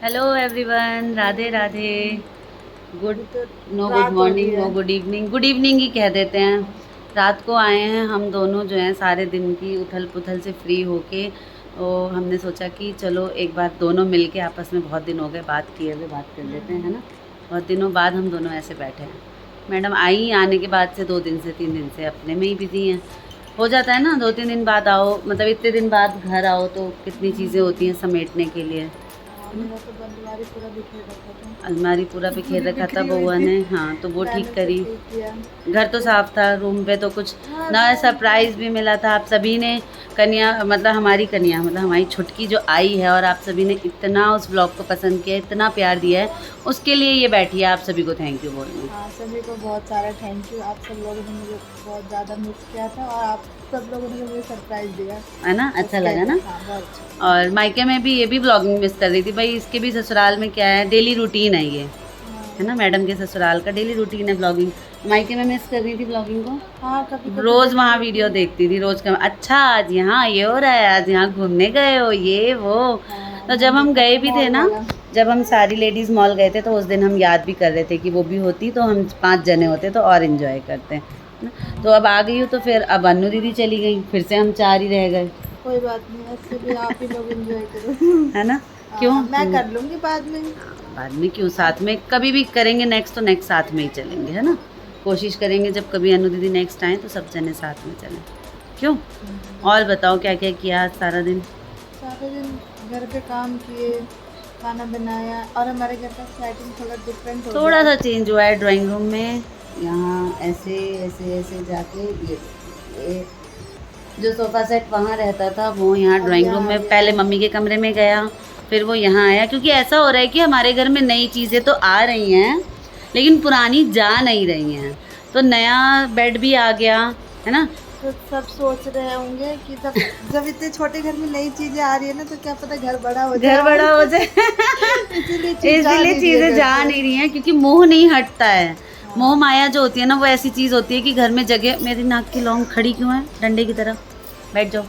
Hello everyone, Radhe Radhe. Good no good रात हो गई मॉर्निंग, नो है। गुड इवनिंग ही कह देते हैं। रात को आए हैं हम दोनों जो हैं, सारे दिन की उथल पुथल से फ्री होके। तो हमने सोचा कि चलो एक बार दोनों मिलके आपस में बहुत दिन हो गए बात किए हुए, बात कर लेते हैं, है ना। बहुत दिनों बाद हम दोनों ऐसे बैठे हैं। मैडम आई आने के बाद से 2 दिन से 3 दिन से अपने में ही बिजी हैं। हो जाता है ना, 2-3 दिन बाद आओ, मतलब इतने दिन बाद घर आओ तो कितनी चीज़ें होती हैं समेटने के लिए, हाँ, है ना। मेरा तो बंदवारी पूरा बिखेर रखा था। अलमारी पूरा तो बिखेर पूरी रखा था बिखरी हुई बउआ थी। ने, हाँ, तो वो ठीक मैंने तो करी। ठीक किया। घर तो फिर साफ था, रूम पे तो कुछ हाँ ना रूम तो सरप्राइज़ भी मिला था। आप सभी ने कन्या मतलब हमारी कन्या मतलब हमारी छुटकी जो आई है, और आप सभी ने इतना उस ब्लॉग को पसंद किया, इतना प्यार दिया है, उसके लिए ये बैठी है आप सभी को थैंक यू बोलने। हाँ सभी को बहुत सारा थैंक यू। आप सब लोगों ने मुझे बहुत ज़्यादा मिस किया था और आप सब लोगों ने जो मुझे सरप्राइज़ दिया है ना, अच्छा उसके लगा लिए ना। हाँ बहुत अच्छा और मायके में भी ये भी ब्लॉगिंग मिस कर रही थी भाई, इसके भी ससुराल में क्या है, डेली रूटीन है ये, लगा। है ना। हाँ मैडम के ससुराल का डेली रूटीन है ब्लॉगिंग। मायके में मिस कर रही थी ब्लॉगिंग को। हाँ कभी कभी रोज लगती वहाँ है वीडियो कि देखती थी, रोज का अच्छा आज यहाँ ये हो रहा है, आज यहाँ घूमने गए हो, ये वो। हाँ तो जब मन हम देखा गए था भी थे मॉल ना, वाला। जब हम सारी लेडीज मॉल गए थे तो उस दिन हम याद भी कर रहे थे कि वो भी होती तो हम 5 जने होते तो और इन्जॉय करते हैं, है ना। तो अब आ गई हूँ तो फिर अब अन्नू दीदी चली गई, फिर से हम 4 ही रह गए। कोई बात नहीं, ऐसे भी आप ही लोग एंजॉय करो। है ना। क्यों हाँ मैं कर लूँगी बाद में। बाद में क्यों, अब साथ में कभी भी करेंगे, नेक्स्ट तो नेक्स्ट साथ में ही चलेंगे, है ना। कोशिश करेंगे जब कभी अनु दीदी नेक्स्ट आए तो सब जने साथ में चलें। क्यों। और बताओ क्या क्या किया आज सारा दिन। सारे दिन घर पे काम किए, खाना बनाया और हमारे घर का सेटिंग थोड़ा डिफरेंट हो गया थोड़ा है। सा चेंज हुआ है ड्राइंग रूम में। यहाँ ऐसे ऐसे ऐसे जाके ये जो सोफ़ा सेट वहाँ रहता था वो यहाँ अब ड्राइंग रूम यहाँ आ में, गया पहले है। मम्मी के कमरे में गया, फिर वो यहाँ आया, क्योंकि ऐसा हो रहा है कि हमारे घर में नई चीज़ें तो आ रही हैं लेकिन पुरानी जा नहीं रही हैं। तो नया बेड भी आ गया, है ना। तो सब सोच रहे होंगे कि जब जब इतने छोटे घर में नई चीजें आ रही है ना तो क्या पता घर बड़ा हो घर जाए। बड़ा हो जाए। इसीलिए चीज जा इसीलिए नहीं रही है चीज़ें घर जा से। नहीं रही हैं, क्योंकि मोह नहीं हटता है। मोह हाँ माया जो होती है ना, वो ऐसी चीज़ होती है कि घर में जगह, मेरी नाक की लौंग खड़ी क्यों है डंडे की तरह, बैठ जाओ।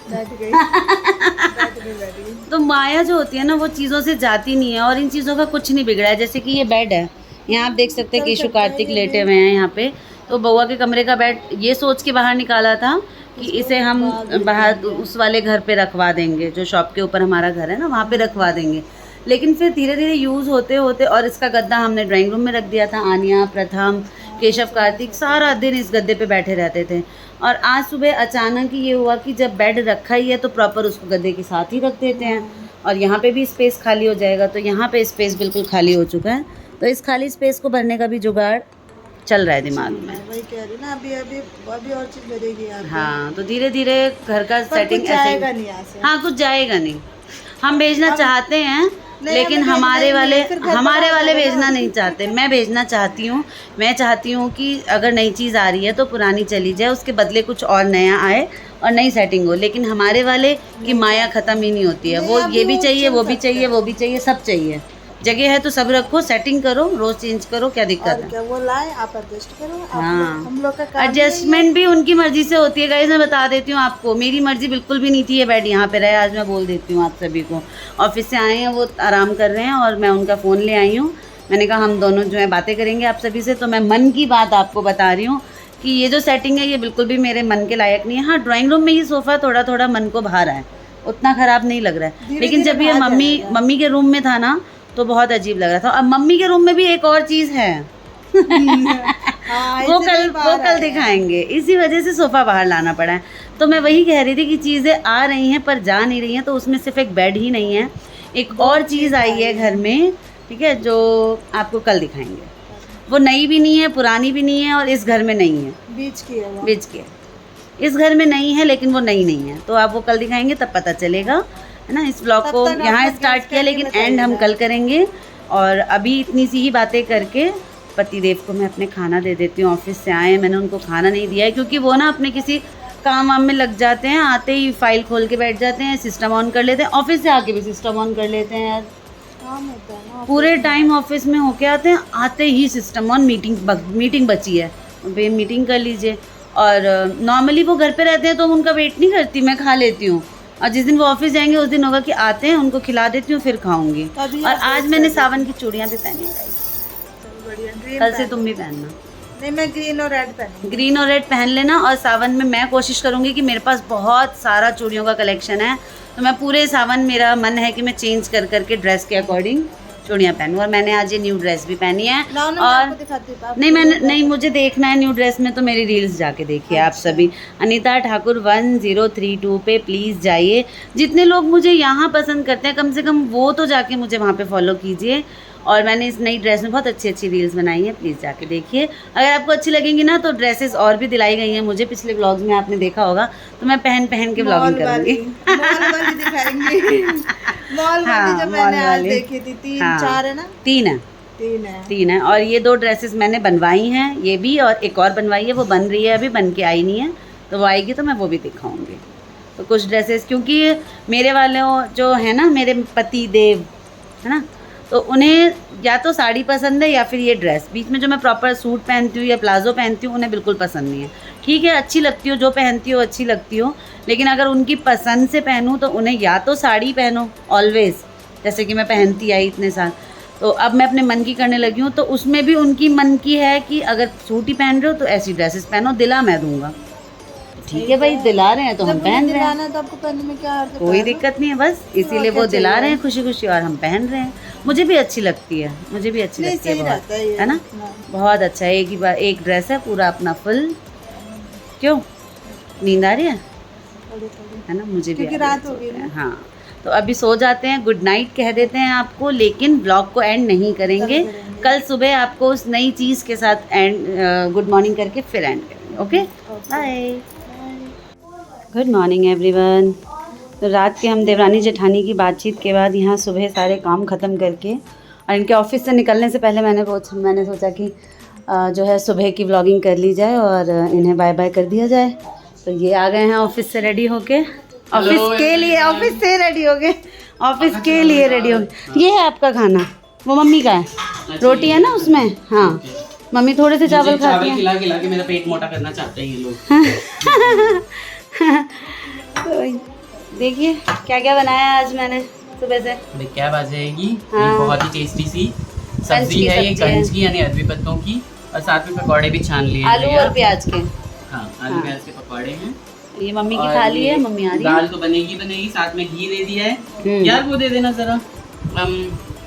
बैठ गई बैठ गई बैठ गई। तो माया जो होती है ना वो चीज़ों से जाती नहीं है, और इन चीज़ों का कुछ नहीं बिगड़ा है। जैसे कि ये बेड है, यहाँ आप देख सकते हैं चल केशु सकता है कार्तिक ये भी। लेटे हुए हैं यहाँ पे। तो बउआ के कमरे का बेड ये सोच के बाहर निकाला था कि इसको इसे हम बाहर भेज बाहर देंगे। उस वाले घर पे रखवा देंगे, जो शॉप के ऊपर हमारा घर है ना वहाँ पे रखवा देंगे। लेकिन फिर धीरे धीरे यूज़ होते होते, और इसका गद्दा हमने ड्राइंग रूम में रख दिया था। आनिया, प्रथम, हाँ केशव सब में कार्तिक सोते सारा थे। दिन इस गद्दे पे बैठे रहते थे। और आज सुबह अचानक ही ये हुआ कि जब बेड रखा ही है तो प्रॉपर उसको गद्दे के साथ ही रख देते हैं, हाँ और यहाँ पे भी स्पेस खाली हो जाएगा। तो यहाँ पे स्पेस बिल्कुल खाली हो चुका है, तो इस खाली स्पेस को भरने का भी जुगाड़ चल रहा है दिमाग चल रहा में। है, वही कह रही ना। अभी अभी अभी और चीज बजेगी यहाँ पे। हाँ, तो धीरे धीरे घर का पर कुछ सेटिंग ऐसे ही। जाएगा नहीं यहाँ से। हाँ, कुछ जाएगा नहीं। हम भेजना हम चाहते हैं, नहीं, लेकिन हमें भेजना ही नहीं है, फिर घर बड़ा हमारे हो वाले जाएगा भेजना नहीं ना। चाहते। मैं भेजना चाहती हूँ। मैं चाहती हूँ कि अगर नई चीज़ आ रही है तो पुरानी चली जाए, उसके बदले कुछ और नया आए और नई सेटिंग हो। लेकिन हमारे वाले की नहीं माया चाहते। ख़त्म ही नहीं होती है, नहीं वो ये अभी भी वो चाहिए, चल वो भी सकता चाहिए, है। वो भी चाहिए, सब चाहिए। जगह है तो सब रखो, सेटिंग करो, रोज़ चेंज करो, क्या दिक्कत और है। क्या, वो लाए आप एडजस्ट करो। आप लोग हाँ, हम लोग का काम ही यही है। एडजस्टमेंट भी उनकी मर्ज़ी से होती है गाइस। मैं बता देती हूँ आपको, मेरी मर्ज़ी बिल्कुल भी नहीं थी ये बेड यहाँ पे रहे। आज मैं बोल देती हूँ आप सभी को। ऑफिस से आए हैं, वो आराम कर रहे हैं और मैं उनका फ़ोन ले आई हूँ। मैंने कहा हम दोनों जो है बातें करेंगे आप सभी से, तो मैं मन की बात आपको बता रही हूँ कि ये जो सेटिंग है ये बिल्कुल भी मेरे मन के लायक नहीं है। हाँ, ड्राइंग रूम में ये सोफ़ा थोड़ा थोड़ा मन को भा रहा है, उतना ख़राब नहीं लग रहा है। धीरे लेकिन धीरे जब ये भा मम्मी जाएगा। मम्मी के रूम में था ना तो बहुत अजीब लग रहा था। अब मम्मी के रूम में भी एक और चीज़ है। हाँ वो इसीलिए कल वो बाहर कल आए हैं। दिखाएंगे, इसी वजह से सोफ़ा बाहर लाना पड़ा है। तो मैं वही कह रही थी कि चीज़ें आ रही हैं पर जा नहीं रही हैं। तो उसमें सिर्फ एक बेड ही नहीं है, एक दो और चीज़ चीज आई आई है है। घर में, ठीक है, जो आपको कल दिखाएंगे। वो नई भी नहीं है, पुरानी भी नहीं है, और इस घर में नहीं है, बीच की है वो। बेच के। इस घर में नहीं है लेकिन वो नई नहीं है, तो आप वो कल दिखाएंगे तब पता चलेगा, है ना। इस ब्लॉग तब को तक आप यहाँ लोग स्टार्ट गेस किया करके लेकिन एंड हम बताइएगा। कल करेंगे। और अभी इतनी सी ही बातें करके पतिदेव को मैं अपने खाना दे देती हूँ। ऑफिस से आए, मैंने उनको खाना नहीं दिया है क्योंकि वो ना अपने किसी काम वाम में लग जाते हैं। आते ही फाइल खोल के बैठ जाते हैं, सिस्टम ऑन कर लेते हैं। ऑफिस से आके भी सिस्टम ऑन कर लेते हैं यार। काम होता है ना पूरे ऑफिस में। टाइम ऑफिस में होके आते हैं, आते ही सिस्टम ऑन, मीटिंग बची है, वे मीटिंग कर लीजिए। और नॉर्मली वो घर पे रहते हैं तो उनका वेट नहीं करती, मैं खा लेती हूँ। और जिस दिन वो ऑफिस जाएंगे उस दिन होगा कि आते हैं उनको खिला देती हूँ फिर खाऊंगी। अभी और आप आज मैंने सावन की चूड़ियाँ भी पहनी गाइस, चलो बढ़िया। ग्रीन कल से तुम भी पहनना। नहीं, मैं ग्रीन और रेड पहनूंगी। ग्रीन और रेड पहन लेना। और सावन में मैं कोशिश करूँगी कि मेरे पास बहुत सारा चूड़ियों का कलेक्शन है, तो मैं पूरे सावन, मेरा मन है कि मैं चेंज कर करके ड्रेस के अकॉर्डिंग चूड़ियाँ पहनूँ। और मैंने आज ये न्यू ड्रेस भी पहनी है। मैं और आपको दिखाती हूँ। नहीं, मैंने नहीं, मुझे देखना है न्यू ड्रेस में, तो मेरी रील्स जाके देखिए आप सभी। अनीता ठाकुर 1032 पे प्लीज़ जाइए। जितने लोग मुझे यहाँ पसंद करते हैं कम से कम वो तो जाके मुझे वहाँ पे फॉलो कीजिए। और मैंने इस नई ड्रेस में बहुत अच्छी अच्छी रील्स बनाई हैं, प्लीज़ जाके देखिए। अगर आपको अच्छी लगेंगी ना तो ड्रेसेस और भी दिलाई गई हैं मुझे, पिछले व्लॉग्स में आपने देखा होगा, तो मैं पहन पहन के व्लॉगिंग करूँगी। मॉल वाली दिखाएंगे। मॉल वाली जो मैंने आज देखी थी, 3-4 है ना? 3 है। 3 है। और ये 2 ड्रेसेस मैंने बनवाई हैं, ये भी, और एक और बनवाई है, वो बन रही है, अभी बन के आई नहीं है, तो वो आएगी तो मैं वो भी दिखाऊंगी। तो कुछ ड्रेसेस, क्योंकि मेरे वाले जो है ना, मेरे पति देव है ना, तो उन्हें या तो साड़ी पसंद है या फिर ये ड्रेस। बीच में जो मैं प्रॉपर सूट पहनती हूँ या प्लाजो पहनती हूँ उन्हें बिल्कुल पसंद नहीं है। ठीक है, अच्छी लगती हो, जो पहनती हो अच्छी लगती हो, लेकिन अगर उनकी पसंद से पहनूँ तो उन्हें या तो साड़ी पहनो ऑलवेज़, जैसे कि मैं पहनती आई इतने साल। तो अब मैं अपने मन की करने लगी हूँ, तो उसमें भी उनकी मन की है कि अगर सूट ही पहन रहे हो तो ऐसी ड्रेसेस पहनो, दिला मैं दूंगा। ठीक है भाई, दिला रहे हैं तो हम पहन रहे हैं, तो आपको पहनने में क्या हर्ज है? कोई दिक्कत नहीं है, बस इसीलिए वो दिला रहे हैं खुशी खुशी और हम पहन रहे हैं। मुझे भी अच्छी लगती है, मुझे भी अच्छी लगती है बहुत, है ना, बहुत अच्छा है। एक ही बार एक ड्रेस है पूरा अपना फुल। क्यों नींद आ रही है ना? मुझे भी रात हो गई। हाँ, तो अभी सो जाते हैं, गुड नाइट कह देते हैं आपको, लेकिन ब्लॉग को एंड नहीं करेंगे। कल सुबह आपको उस नई चीज़ के साथ एंड गुड मॉर्निंग करके फिर एंड करेंगे। Okay, bye. Good morning everyone. तो रात के हम देवरानी जेठानी की बातचीत के बाद यहाँ सुबह सारे काम ख़त्म करके और इनके ऑफिस से निकलने से पहले मैंने सोचा कि जो है सुबह की व्लॉगिंग कर ली जाए और इन्हें बाय बाय कर दिया जाए। तो ये आ गए हैं ऑफिस से रेडी होके, ऑफिस के लिए, ऑफिस से रेडी हो गए, ऑफिस के लिए रेडी हो गए। ये है आपका खाना, वो मम्मी का है, रोटी है ना उसमें। हाँ, मम्मी थोड़े से चावल खाती हैं। खिला के मेरा पेट मोटा करना चाहते हैं ये लोग। तो देखिए क्या क्या बनाया आज मैंने सुबह से। क्या बात जाएगी। हाँ। ये बहुत ही टेस्टी सी सब्जी है, ये कंच की यानी अरबी पत्तों की, और साथ में पकौड़े भी छान लिए आलू और प्याज के। हाँ, आलू प्याज के पकौड़े हैं। ये मम्मी की थाली है, मम्मी आ रही है। दाल तो बनेगी, साथ में घी दे दिया है। यार वो दे देना जरा,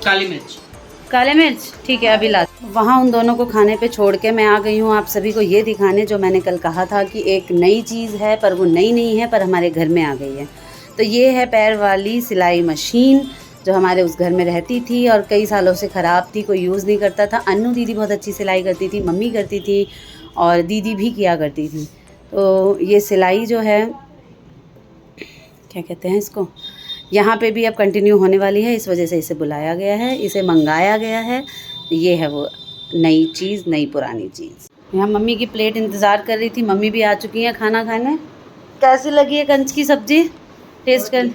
काली मिर्च। ठीक है, अभी ला। वहाँ उन दोनों को खाने पे छोड़ के मैं आ गई हूँ आप सभी को ये दिखाने, जो मैंने कल कहा था कि एक नई चीज़ है पर वो नई नहीं है, पर हमारे घर में आ गई है। तो ये है पैर वाली सिलाई मशीन, जो हमारे उस घर में रहती थी और कई सालों से ख़राब थी, कोई यूज़ नहीं करता था। अन्नू दीदी बहुत अच्छी सिलाई करती थी, मम्मी करती थी और दीदी भी किया करती थी। तो ये सिलाई जो है, क्या कहते हैं इसको, यहाँ पे भी अब कंटिन्यू होने वाली है, इस वजह से इसे बुलाया गया है, इसे मंगाया गया है। ये है वो नई चीज़, नई पुरानी चीज़। यहाँ मम्मी की प्लेट इंतज़ार कर रही थी, मम्मी भी आ चुकी हैं खाना खाने। कैसी लगी है कंच की सब्ज़ी? टेस्ट कर,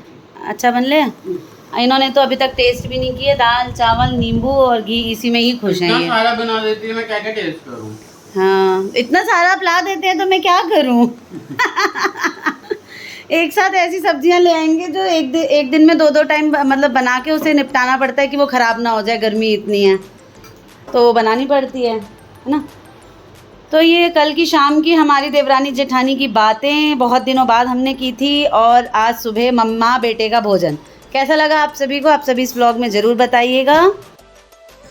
अच्छा बन ले। इन्होंने तो अभी तक टेस्ट भी नहीं किए, दाल चावल नींबू और घी इसी में ही खुश हैं। इतना सारा बना देती है, मैं क्या क्या टेस्ट करूँ? हाँ, इतना सारा ला देते हैं तो मैं क्या करूँ। एक साथ ऐसी सब्जियां ले आएंगे जो एक दिन में 2-2 टाइम मतलब बना के उसे निपटाना पड़ता है कि वो ख़राब ना हो जाए, गर्मी इतनी है तो वो बनानी पड़ती है ना। तो ये कल की शाम की हमारी देवरानी जेठानी की बातें बहुत दिनों बाद हमने की थी, और आज सुबह मम्मा बेटे का भोजन। कैसा लगा आप सभी को? आप सभी इस व्लॉग में ज़रूर बताइएगा।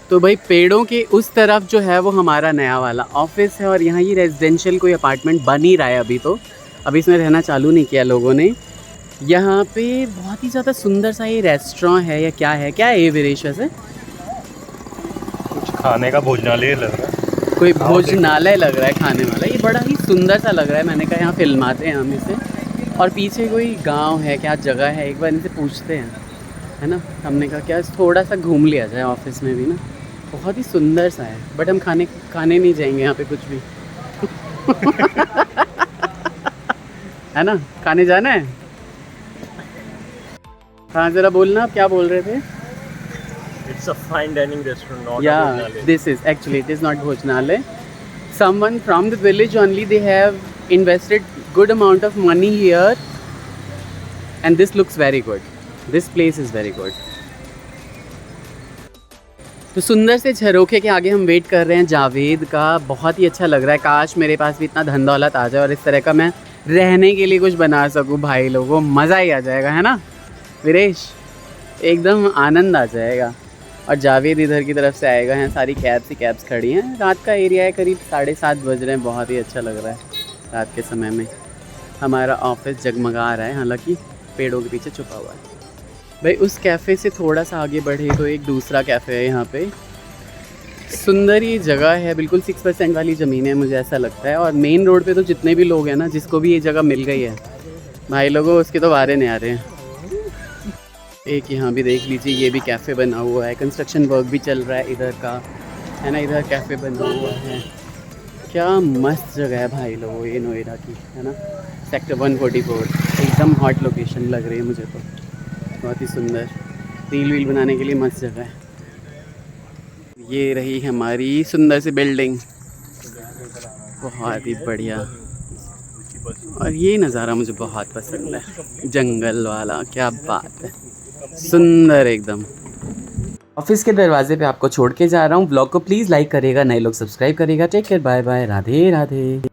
तो भाई पेड़ों के उस तरफ जो है वो हमारा नया वाला ऑफिस है, और यहाँ ये रेजिडेंशियल कोई अपार्टमेंट बन ही रहा है अभी इसमें रहना चालू नहीं किया लोगों ने। यहाँ पे बहुत ही ज़्यादा सुंदर सा ये रेस्टोरेंट है या क्या है ये वीरेश? वैसे कुछ खाने का भोजनालय लग रहा है, कोई भोजनालय लग रहा है खाने वाला। ये बड़ा ही सुंदर सा लग रहा है, मैंने कहा यहाँ फिल्माते हैं हम इसे। और पीछे कोई गांव है, क्या जगह है, एक बार इनसे पूछते हैं, है ना। हमने कहा क्या थोड़ा सा घूम लिया जाए ऑफिस में भी ना, बहुत ही सुंदर सा है। बट हम खाने नहीं जाएंगे यहाँ पे कुछ भी। है ना, खाने जाना है। कहाँ ज़रा बोलना, आप क्या बोल रहे थे? It's a fine dining restaurant, not a Yeah, भोजनालय. this is actually, it is not Bhojnalay. Someone from the village only, they have invested good amount of money here and this looks very good, this place is very good. तो सुंदर से झरोखे के आगे हम wait कर रहे हैं जावेद का। बहुत ही अच्छा लग रहा है, काश मेरे पास भी इतना धन दौलत आ जाए और इस तरह का मैं रहने के लिए कुछ बना सकूं। भाई लोगों, मज़ा ही आ जाएगा, है ना वीरेश, एकदम आनंद आ जाएगा। और जावेद इधर की तरफ से आएगा। हैं सारी कैब्स ही कैब्स खड़ी हैं। रात का एरिया है, करीब 7:30 बज रहे हैं। बहुत ही अच्छा लग रहा है रात के समय में। हमारा ऑफिस जगमगा रहा है, हालांकि पेड़ों के पीछे छुपा हुआ है। भाई उस कैफ़े से थोड़ा सा आगे बढ़े तो एक दूसरा कैफ़े है यहाँ पे। सुंदर ये जगह है, बिल्कुल 6% वाली ज़मीन है मुझे ऐसा लगता है। और मेन रोड पे तो जितने भी लोग हैं ना, जिसको भी ये जगह मिल गई है भाई लोगों, उसके तो वारे नहीं आ रहे हैं। एक यहाँ भी देख लीजिए, ये भी कैफ़े बना हुआ है। कंस्ट्रक्शन वर्क भी चल रहा है इधर का, है ना। इधर कैफ़े बना हुआ है। क्या मस्त जगह है भाई लोगों ये नोएडा की, है ना। सेक्टर 144 एकदम हॉट लोकेशन लग रही है मुझे तो, बहुत ही सुंदर। रील वील बनाने के लिए मस्त जगह है। ये रही हमारी सुंदर सी बिल्डिंग, बहुत ही बढ़िया। और ये नज़ारा मुझे बहुत पसंद है, जंगल वाला, क्या बात है, सुंदर एकदम। ऑफिस के दरवाजे पे आपको छोड़ के जा रहा हूँ। ब्लॉग को प्लीज़ लाइक करेगा, नए लोग सब्सक्राइब करेगा। Take care, bye bye, Radhe Radhe.